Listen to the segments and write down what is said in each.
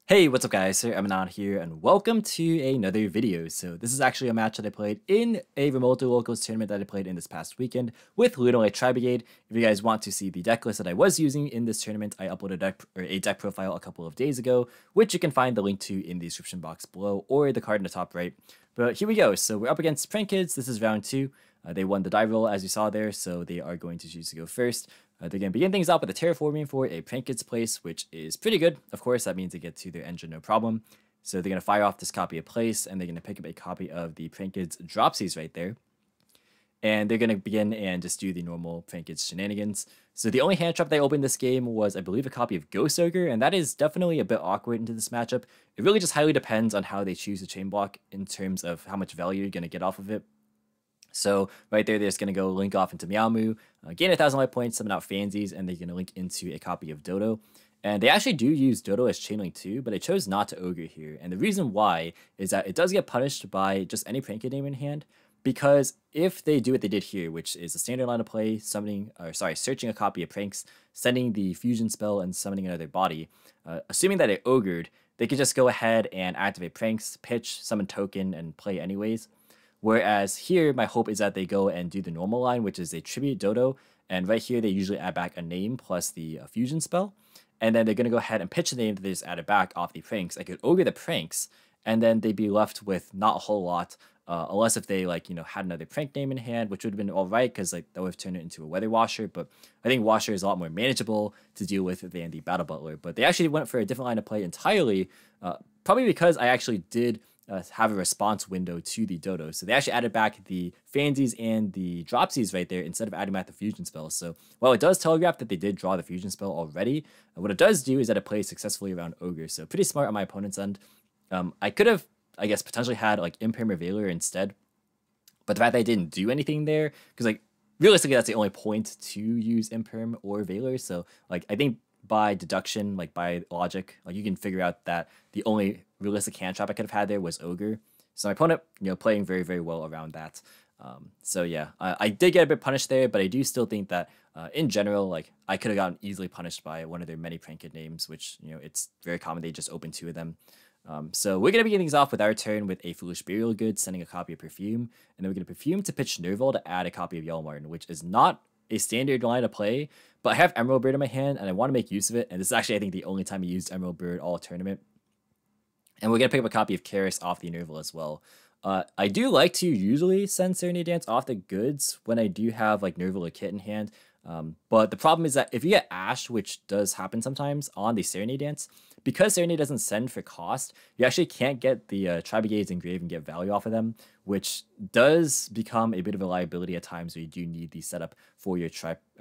Hey, what's up guys, Sir Emanon here, and welcome to another video. So this is actually a match that I played in a remote locals tournament that I played in this past weekend with Ludolite Tri-Brigade. If you guys want to see the deck list that I was using in this tournament, I uploaded a deck profile a couple of days ago, which you can find the link to in the description box below or the card in the top right. But here we go. So we're up against Prank Kids. This is round 2. They won the die roll as you saw there, so they are going to choose to go first. They're going to begin things off with a terraforming for a Prank Kids place, which is pretty good. Of course, that means they get to their engine no problem. So they're going to fire off this copy of place, and they're going to pick up a copy of the Prank Kids Dropsies right there. And they're going to begin and just do the normal Prank Kids shenanigans. So the only hand trap they opened this game was, I believe, a copy of Ghost Ogre, and that is definitely a bit awkward into this matchup. It really just highly depends on how they choose to chain block in terms of how much value you're going to get off of it. So right there, they're just going to go link off into Meowmoo, gain 1,000 life points, summon out Fansies, and they're going to link into a copy of Dodo. And they actually do use Dodo as chain link too, but I chose not to Ogre here. And the reason why is that it does get punished by just any Prank Kid name in hand, because if they do what they did here, which is a standard line of play, searching a copy of Pranks, sending the fusion spell, and summoning another body, assuming that it Ogred, they could just go ahead and activate Pranks, pitch, summon token, and play anyways. Whereas here, my hope is that they go and do the normal line, which is they tribute Dodo. And right here, they usually add back a name plus the fusion spell. And then they're going to go ahead and pitch the name that they just added back off the Pranks. I could Ogre the Pranks, and then they'd be left with not a whole lot. Unless if they, had another Prank name in hand, which would have been all right, because that would have turned it into a Weather Washer. But I think Washer is a lot more manageable to deal with than the Battle Butler. But they actually went for a different line of play entirely, probably because I actually did have a response window to the Dodo. So they actually added back the Fansies and the Dropsies right there instead of adding back the Fusion spell. So while it does telegraph that they did draw the Fusion spell already, what it does do is that it plays successfully around Ogre. So pretty smart on my opponent's end. I could have, I guess, potentially had Imperm or Veiler instead. But the fact that I didn't do anything there, because realistically that's the only point to use Imperm or Veiler. So I think by deduction, by logic, you can figure out that the only realistic hand trap I could have had there was Ogre. So my opponent, playing very, very well around that. So yeah, I did get a bit punished there, but I do still think that in general, I could have gotten easily punished by one of their many Prank Kid names, which, it's very common they just open 2 of them. So we're going to begin things off with our turn with a Foolish Burial Good, sending a copy of Perfume, and then we're going to Perfume to pitch Nerval to add a copy of Yellow Marten, which is not a standard line of play, but I have Emerald Bird in my hand, and I want to make use of it, and this is actually, I think, the only time I used Emerald Bird all tournament. And we're going to pick up a copy of Karis off the Nerval as well. I do like to usually send Serenade Dance off the goods when I do have, Nerval or Kit in hand, but the problem is that if you get Ash, which does happen sometimes on the Serenade Dance, because Serenade doesn't send for cost, you actually can't get the Tri-Brigades engraved and get value off of them, which does become a bit of a liability at times where you do need the setup for your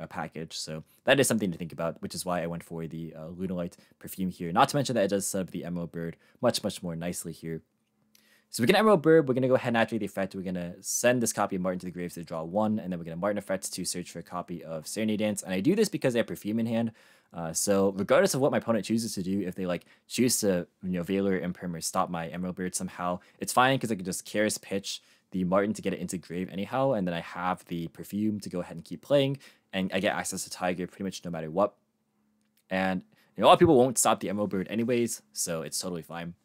package. So that is something to think about, which is why I went for the Lunalight Perfume here. Not to mention that it does set up the Emerald Bird much, much more nicely here. So we're going to Emerald Bird, we're going to go ahead and activate the effect. We're going to send this copy of Marten to the grave to draw 1, and then we're going to Marten effect to search for a copy of Serenade Dance. And I do this because I have Perfume in hand. So regardless of what my opponent chooses to do, if they choose to, Veiler, Imperm, or stop my Emerald Bird somehow, it's fine because I can just Karis pitch the Marten to get it into grave anyhow, and then I have the Perfume to go ahead and keep playing, and I get access to Tiger pretty much no matter what. And a lot of people won't stop the Emerald Bird anyways, so it's totally fine.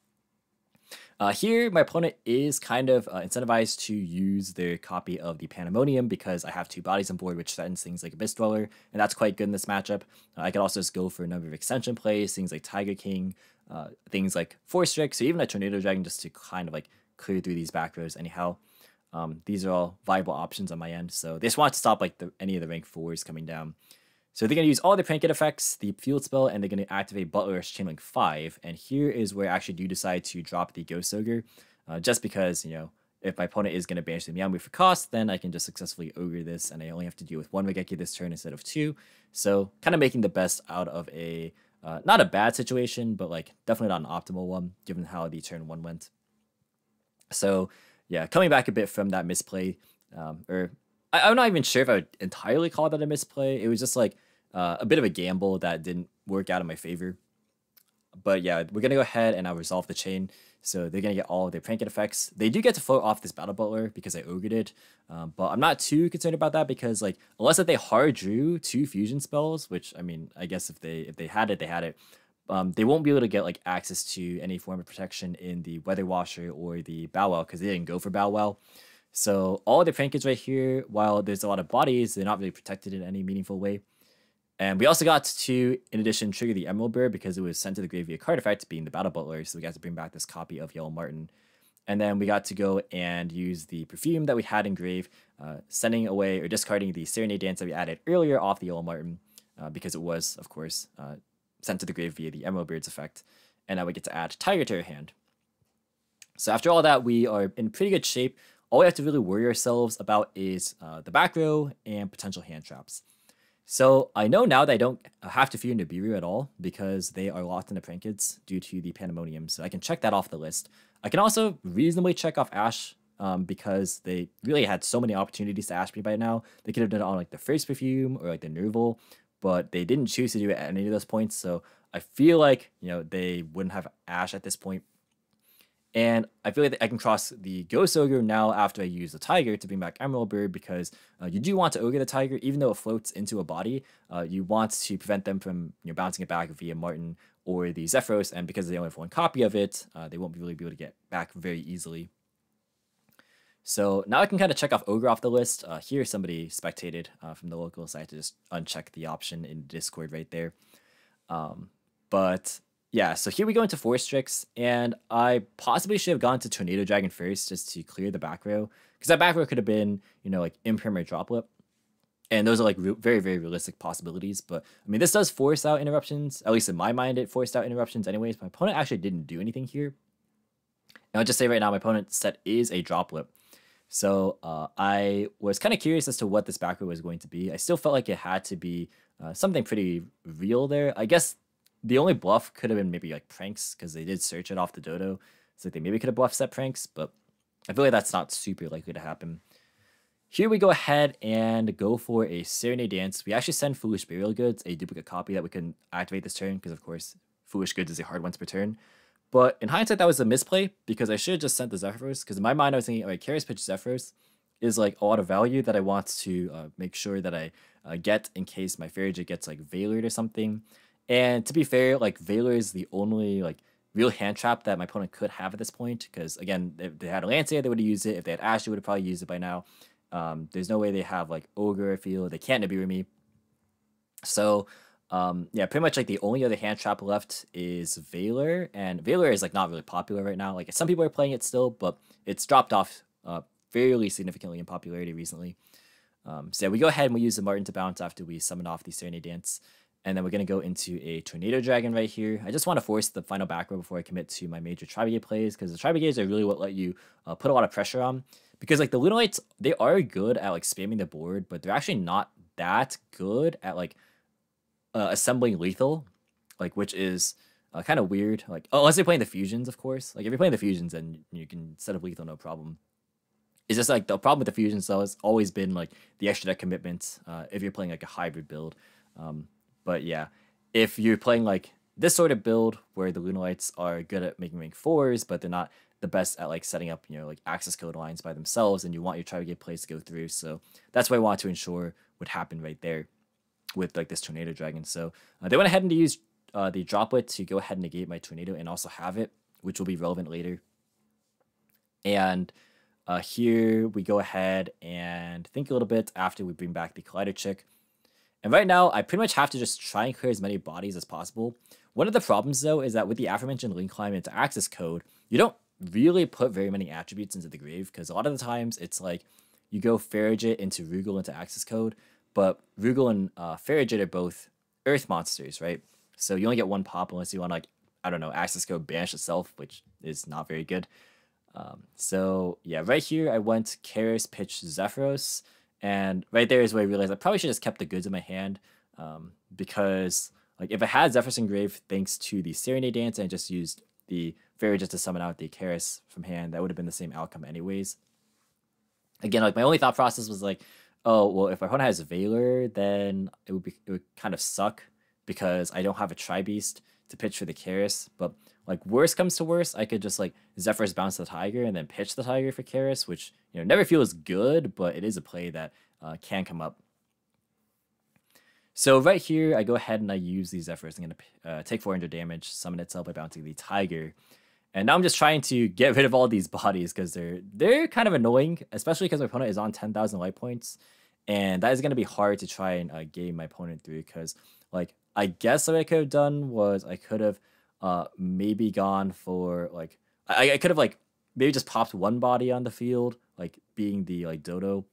Here, my opponent is kind of incentivized to use their copy of the Pandemonium because I have 2 bodies on board, which threatens things like Abyss Dweller, and that's quite good in this matchup. I could also just go for a number of extension plays, things like Tiger King, things like Force Strike, or even a Tornado Dragon just to kind of clear through these back rows anyhow. These are all viable options on my end, so they just want to stop any of the rank 4s coming down. So they're going to use all the Prank Kid effects, the Field Spell, and they're going to activate Butler's Chainlink 5. And here is where I actually do decide to drop the Ghost Ogre, just because, if my opponent is going to banish the Meowmoo for cost, then I can just successfully Ogre this, and I only have to deal with 1 Raigeki this turn instead of 2. So kind of making the best out of a, not a bad situation, but definitely not an optimal one, given how the turn 1 went. So yeah, coming back a bit from that misplay, I'm not even sure if I would entirely call that a misplay. It was just a bit of a gamble that didn't work out in my favor. But yeah, we're going to go ahead and I'll resolve the chain. So they're going to get all of their Prank Kid effects. They do get to float off this Battle Butler because I Ogred it. But I'm not too concerned about that because unless if they hard drew 2 fusion spells, which I mean, I guess if they had it, they had it. they won't be able to get like access to any form of protection in the Weather Washer or the Bow Wow because they didn't go for Bow Wow. So all the trinkets right here, while there's a lot of bodies, they're not really protected in any meaningful way. And we also got to, in addition, trigger the Emerald Bird because it was sent to the grave via card effect, being the Battle Butler. So we got to bring back this copy of Yellow Marten. And then we got to go and use the perfume that we had in grave, sending away or discarding the Serenade Dance that we added earlier off the Yellow Marten because it was, of course, sent to the grave via the Emerald Bird's effect. And now we get to add Tiger to our hand. So after all that, we are in pretty good shape. All we have to really worry ourselves about is the back row and potential hand traps. So I know now that I don't have to fear Nibiru at all because they are locked into Prankeds due to the Pandemonium. So I can check that off the list. I can also reasonably check off Ash because they really had so many opportunities to Ash me by now. They could have done it on like the first perfume or like the Nerval, but they didn't choose to do it at any of those points. So I feel like, you know, they wouldn't have Ash at this point. And I feel like I can cross the Ghost Ogre now after I use the Tiger to bring back Emerald Bird because you do want to Ogre the Tiger, even though it floats into a body. You want to prevent them from bouncing it back via Marten or the Zephyros, and because they only have one copy of it, they won't really be able to get back very easily. So now I can kind of check off Ogre off the list. Here somebody spectated from the local site to just uncheck the option in Discord right there. But yeah, so here we go into Force Tricks, and I possibly should have gone to Tornado Dragon first just to clear the back row, because that back row could have been, like Imperm or Droplet, and those are like very, very realistic possibilities. But I mean, this does force out interruptions, at least in my mind, it forced out interruptions anyways. My opponent actually didn't do anything here. And I'll just say right now, my opponent's set is a Droplet. So I was kind of curious as to what this back row was going to be. I still felt like it had to be something pretty real there. I guess the only bluff could have been maybe like Pranks, because they did search it off the Dodo. So they maybe could have bluff set Pranks, but I feel like that's not super likely to happen. Here we go ahead and go for a Serenade Dance. We actually send Foolish Burial Goods, a duplicate copy that we couldn't activate this turn, because of course Foolish Goods is a hard once per turn. But in hindsight, that was a misplay, because I should have just sent the Zephyros, because in my mind I was thinking, alright, Kera's Pitch Zephyros is like a lot of value that I want to make sure that I get in case my Farragut gets like Veilered or something. And to be fair, like Veiler is the only like real hand trap that my opponent could have at this point. Because again, if they had a Lancia, they would have used it. If they had Ash, they would have probably used it by now. There's no way they have like Ogre, I feel. They can't Nibiru me. So yeah, pretty much like the only other hand trap left is Veiler. And Veiler is like not really popular right now. Like some people are playing it still, but it's dropped off fairly significantly in popularity recently. So yeah, we go ahead and we use the Marten to bounce after we summon off the Serenade Dance. And then we're going to go into a Tornado Dragon right here. I just want to force the final back row before I commit to my major Tri-Brigade plays, because the Tri-Brigades are really what let you put a lot of pressure on. Because like the Lunalights, they are good at like spamming the board, but they're actually not that good at like assembling lethal, like which is kind of weird. Like unless you're playing the fusions, of course. Like if you're playing the fusions, then you can set up lethal no problem. It's just like the problem with the fusions though has always been like the extra deck commitments if you're playing like a hybrid build. But yeah, if you're playing like this sort of build where the Lunalights are good at making rank 4s, but they're not the best at like setting up, like access code lines by themselves, and you want your Tri-Brigade plays to go through. So that's what I want to ensure would happen right there with like this Tornado Dragon. So they went ahead and use the Droplet to go ahead and negate my Tornado and also have it, which will be relevant later. And here we go ahead and think a little bit after we bring back the Collider Chick. And right now, I pretty much have to just try and clear as many bodies as possible. One of the problems, though, is that with the aforementioned Link Climb into access code, you don't really put very many attributes into the grave, because a lot of the times it's like you go Farragut into Rugal into access code, but Rugal and Farragut are both Earth monsters, right? So you only get one pop unless you want, like, I don't know, access code banish itself, which is not very good. So yeah, right here I went Kera's Pitch Zephyros. And right there is where I realized I probably should have just kept the goods in my hand, because like if I had Zephyros engraved thanks to the Serenade Dance and I just used the Farragut to summon out the Keras from hand, that would have been the same outcome anyways. Again, like my only thought process was like, oh well, if my opponent has Veiler, then it would kind of suck because I don't have a Tri-Beast to pitch for the Keras. But like worst comes to worst, I could just like Zephyros bounce the Tiger and then pitch the Tiger for Keras, which never feels good, but it is a play that can come up. So right here, I go ahead and I use these Zephyrs. I'm going to take 400 damage, summon itself by bouncing the Tiger. And now I'm just trying to get rid of all these bodies because they're kind of annoying, especially because my opponent is on 10,000 life points. And that is going to be hard to try and game my opponent through because, like, I guess what I could have done was I could have maybe gone for, like, I could have, like, maybe just popped one body on the field, like, being the, like, Dodo.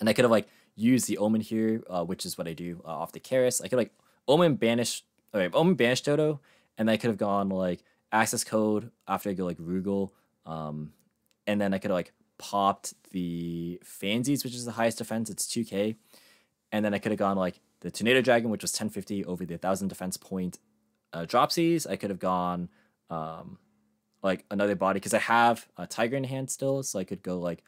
And I could have, like, used the Omen here, which is what I do off the Karis. I could, like, Omen banish Dodo, and I could have gone, like, access code after I go, like, Rugal. And then I could have, like, popped the Fansies, which is the highest defense. It's 2k. And then I could have gone, like, the Tornado Dragon, which was 1050 over the 1000 defense point Dropsies. I could have gone, like, another body, because I have a Tiger in hand still, so I could go, like,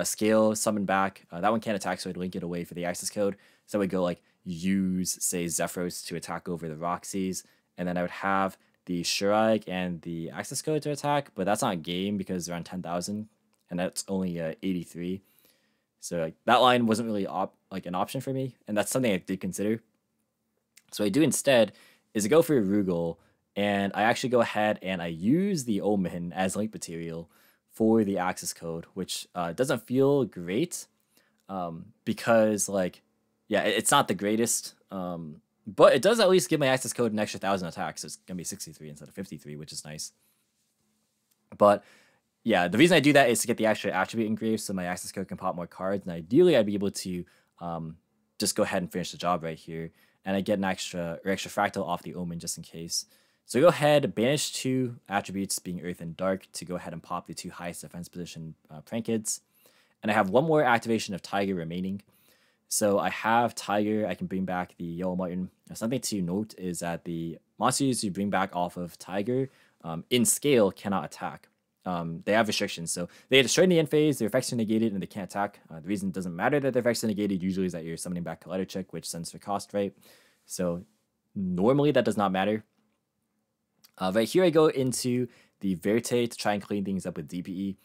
scale, summon back. That one can't attack, so I'd link it away for the access code. So I would go, like, use, say, Zephyros to attack over the Roxys, and then I would have the Shuraig and the access code to attack, but that's not game because they're on 10,000, and that's only 83. So, like, that line wasn't really an option for me, and that's something I did consider. So what I do instead is I go for a Rugal, and I actually go ahead and I use the Omen as link material for the access code, which doesn't feel great because, like, yeah, it's not the greatest, but it does at least give my access code an extra 1,000 attacks. So it's going to be 63 instead of 53, which is nice. But yeah, the reason I do that is to get the extra attribute engraved so my access code can pop more cards. And ideally, I'd be able to just go ahead and finish the job right here. And I get an extra fractal off the Omen just in case. So go ahead, banish 2 attributes, being Earth and Dark, to go ahead and pop the 2 highest defense position Prankids. And I have one more activation of Tiger remaining. So I have Tiger, I can bring back the Yellow Marten. Something to note is that the monsters you bring back off of Tiger in scale cannot attack. They have restrictions, so they get destroyed in the end phase, their effects are negated, and they can't attack. The reason it doesn't matter that their effects are negated usually is that you're summoning back Collider Chick, which sends for cost, right? So normally that does not matter. Right here I go into the Verte to try and clean things up with DPE.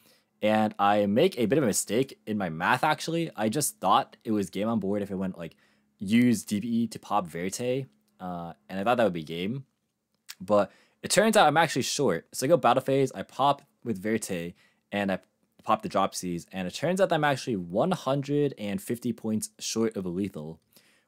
And I make a bit of a mistake in my math, actually. I just thought it was game on board if I went, like, use DPE to pop Verte. And I thought that would be game. But it turns out I'm actually short. So I go Battle Phase, I pop with Verte, and I pop the Dropsies. And it turns out that I'm actually 150 points short of a lethal.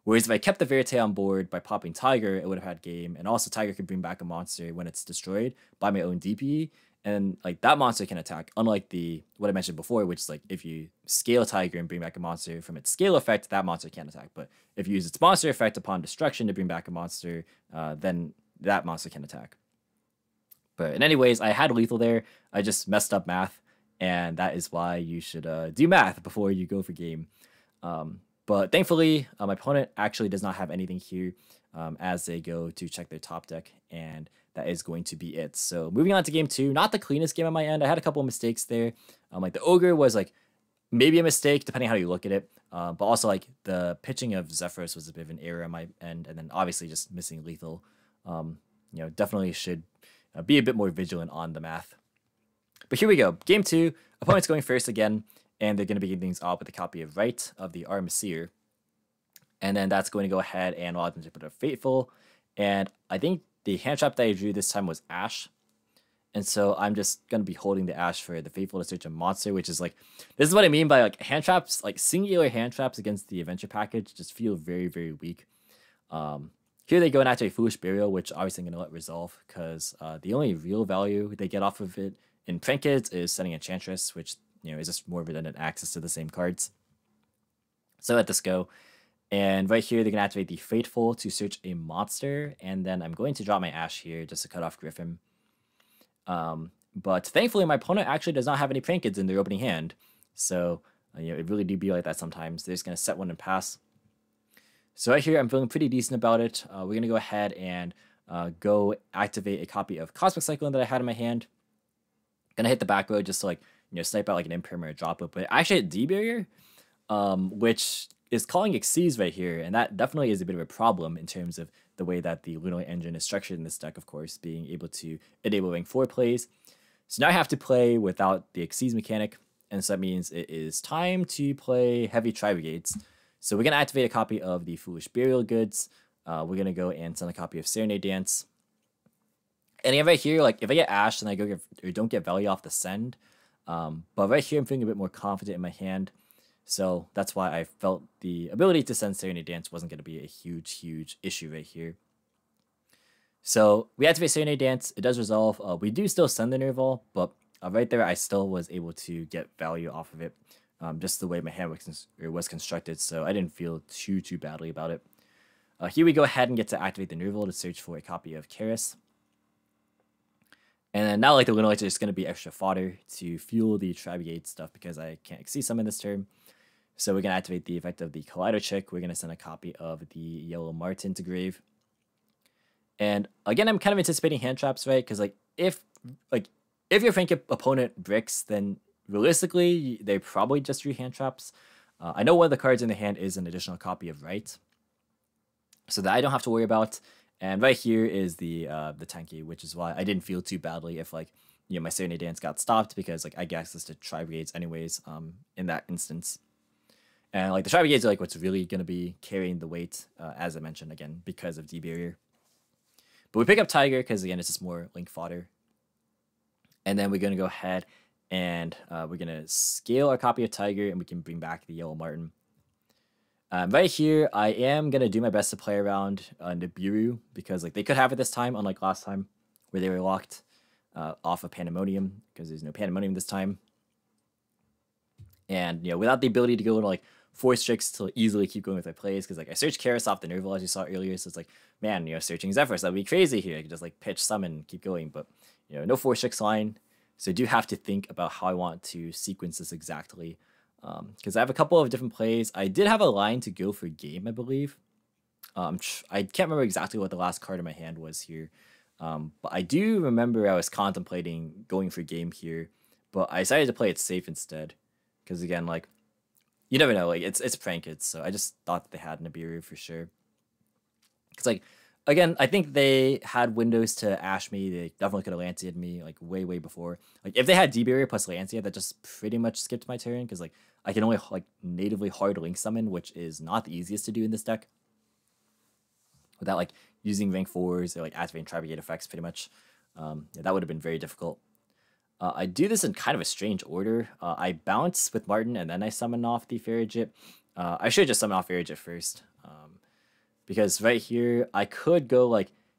Whereas if I kept the Verte on board by popping Tiger, it would have had game. And also Tiger can bring back a monster when it's destroyed by my own DPE. And, like, that monster can attack, unlike what I mentioned before, which is, like, if you scale Tiger and bring back a monster from its scale effect, that monster can't attack. But if you use its monster effect upon destruction to bring back a monster, then that monster can attack. But in any ways, I had lethal there. I just messed up math, and that is why you should do math before you go for game. But thankfully, my opponent actually does not have anything here as they go to check their top deck, and that is going to be it. So moving on to game 2, not the cleanest game on my end. I had a couple of mistakes there. Like, the Ogre was, like, maybe a mistake, depending on how you look at it. But also, like, the pitching of Zephyros was a bit of an error on my end. And then obviously just missing lethal. Definitely should be a bit more vigilant on the math. But here we go. Game 2, opponent's going first again. And they're going to begin things off with a copy of Rite of the Armiseer. And then that's going to go ahead and allow them to put a Fateful. And I think the hand trap that I drew this time was Ash. And so I'm just going to be holding the Ash for the Fateful to search a monster, which is, like, this is what I mean by, like, hand traps, like, singular hand traps against the adventure package just feel very, very weak. Here they go and activate Foolish Burial, which obviously I'm going to let resolve because the only real value they get off of it in Prankids is setting Enchantress, which, is just more redundant access to the same cards. So let this go. And right here, they're going to activate the Fateful to search a monster. And then I'm going to drop my Ash here just to cut off Griffin. But thankfully, my opponent actually does not have any Prankids in their opening hand. So, it really do be like that sometimes. They're just going to set one and pass. So right here, I'm feeling pretty decent about it. We're going to go ahead and go activate a copy of Cosmic Cyclone that I had in my hand. Going to hit the back row just to, like, snipe out, like, an Imperm or a drop it. But I actually hit D-Barrier, which is calling Xyz right here, and that definitely is a bit of a problem in terms of the way that the Lunala engine is structured in this deck, of course, being able to enable rank 4 plays. So now I have to play without the Xyz mechanic, and so that means it is time to play heavy Tri-Brigades. So we're going to activate a copy of the Foolish Burial Goods. We're going to go and send a copy of Serenade Dance. And if I hear, like, if I get Ash, then I go get, or don't get value off the send. But right here, I'm feeling a bit more confident in my hand. So that's why I felt the ability to send Serenade Dance wasn't going to be a huge issue right here. So we activate Serenade Dance. It does resolve. We do still send the Nerval, but right there, I still was able to get value off of it. Just the way my hand was constructed, so I didn't feel too badly about it. Here we go ahead and get to activate the Nerval to search for a copy of Karis. And then now, like, the Lunalights are just going to be extra fodder to fuel the Tri-Brigade stuff because I can't see some in this turn. So we're going to activate the effect of the Kaleido Chick. We're going to send a copy of the Yellow Marten to grave. And again, I'm kind of anticipating hand traps, right? Because if your Frank opponent bricks, then realistically, they probably just drew hand traps. I know one of the cards in the hand is an additional copy of Right, so that I don't have to worry about. And right here is the Tenki, which is why I didn't feel too badly if my Serenade Dance got stopped because I get access to Tri-Brigades anyways in that instance. And the Tri-Brigades are what's really going to be carrying the weight, as I mentioned again, because of D-Barrier. But we pick up Tiger because again, it's just more link fodder. And then we're going to go ahead and we're going to scale our copy of Tiger and we can bring back the Yellow Marten. Right here, I am going to do my best to play around Nibiru because they could have it this time, unlike last time where they were locked off of Pandemonium because there's no Pandemonium this time. And, without the ability to go into force tricks to easily keep going with my plays because I searched Karis off the Nerval as you saw earlier, so it's man, searching Zephyrs, that'd be crazy here. I could just pitch summon and keep going, but no force tricks line. So I do have to think about how I want to sequence this exactly. Because I have a couple of different plays. I did have a line to go for game, I believe. I can't remember exactly what the last card in my hand was here. But I do remember I was contemplating going for game here. But I decided to play it safe instead. Because again, you never know. It's prank kids, so I just thought that they had Nibiru for sure. Because again, I think they had windows to Ash me. They definitely could have Lanceia'd me way before. If they had D-Barrier plus Lancea, that just pretty much skipped my turn because I can only natively hard link summon, which is not the easiest to do in this deck. Without using rank 4s or activating Tri-Brigade effects pretty much. Yeah, that would have been very difficult. I do this in kind of a strange order. I bounce with Marten and then I summon off the Farigit. I should just summon off Farigit first. Because right here, I could go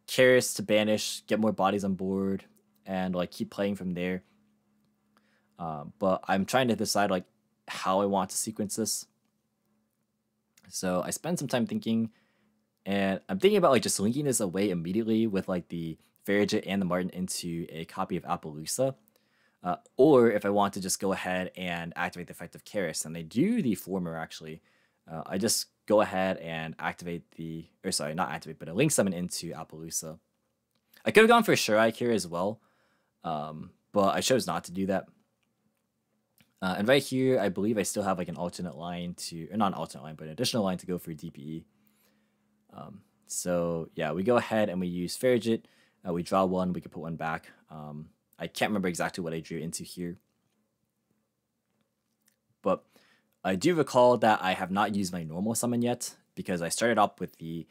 Karis to banish, get more bodies on board, and keep playing from there. But I'm trying to decide how I want to sequence this. So I spend some time thinking, and I'm thinking about just linking this away immediately with the Farigit and the Marten into a copy of Appaloosa. Or if I want to just go ahead and activate the effect of Karis, and they do the former actually. I just go ahead and activate not activate, but a link summon into Appaloosa. I could have gone for Shuraik here as well, but I chose not to do that. And right here, I believe I still have an alternate line or not an alternate line, but an additional line to go for DPE. So yeah, we go ahead and we use Farigit. We draw one, we can put one back. I can't remember exactly what I drew into here. But I do recall that I have not used my normal summon yet because I started off with the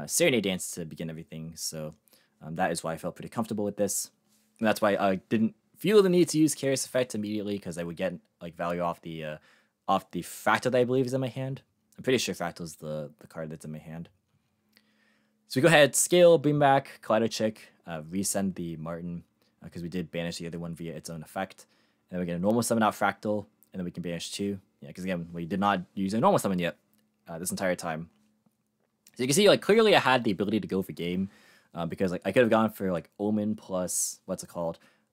Serenade Dance to begin everything. So that is why I felt pretty comfortable with this. And that's why I didn't feel the need to use Karis effect immediately because I would get value off the Fractal that I believe is in my hand. I'm pretty sure Fractal is the card that's in my hand. So we go ahead, scale, bring back, Kaleido Chick, resend the Marten because we did banish the other one via its own effect. And then we get a normal summon out Fractal, and then we can banish 2. Yeah, because again, we did not use a normal summon yet this entire time. So you can see, clearly I had the ability to go for game because I could have gone for Omen plus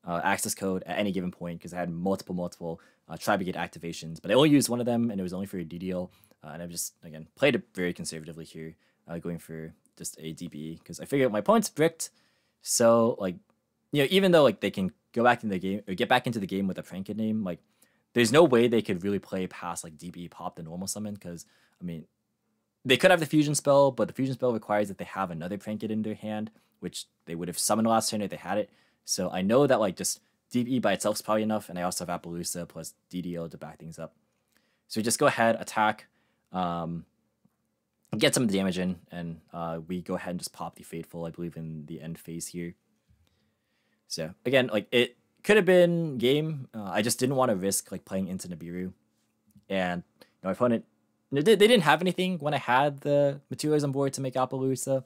access code at any given point because I had multiple Tri-Brigade activations, but I only used one of them and it was only for a DDL. And I've just again played it very conservatively here, going for just a DPE because I figured my opponent's bricked, so even though they can go back in the game or get back into the game with a Prank name, there's no way they could really play past DPE pop the normal summon because I mean they could have the fusion spell, but the fusion spell requires that they have another Prank in their hand, which they would have summoned last turn if they had it. So I know that just DPE by itself is probably enough, and I also have Appaloosa plus DDL to back things up. So we just go ahead, attack. get some damage in, and we go ahead and just pop the Fateful, I believe, in the end phase here. So again, like it could have been game. I just didn't want to risk like playing into Nibiru, and my opponent they didn't have anything when I had the materials on board to make Appaloosa,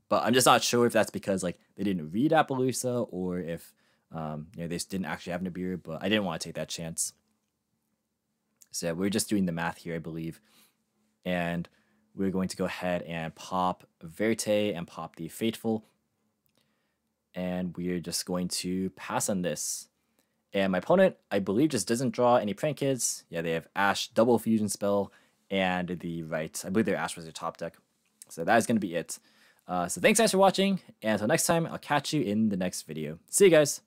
but I'm just not sure if that's because like they didn't read Appaloosa or if they just didn't actually have Nibiru. But I didn't want to take that chance. So we're just doing the math here, I believe, and we're going to go ahead and pop Verte and pop the Fateful. And we're just going to pass on this. And my opponent, I believe, just doesn't draw any Prank Kids. Yeah, they have Ash, double fusion spell, and the right. I believe their Ash was their top deck. So that is going to be it. So thanks guys for watching. And until next time, I'll catch you in the next video. See you guys.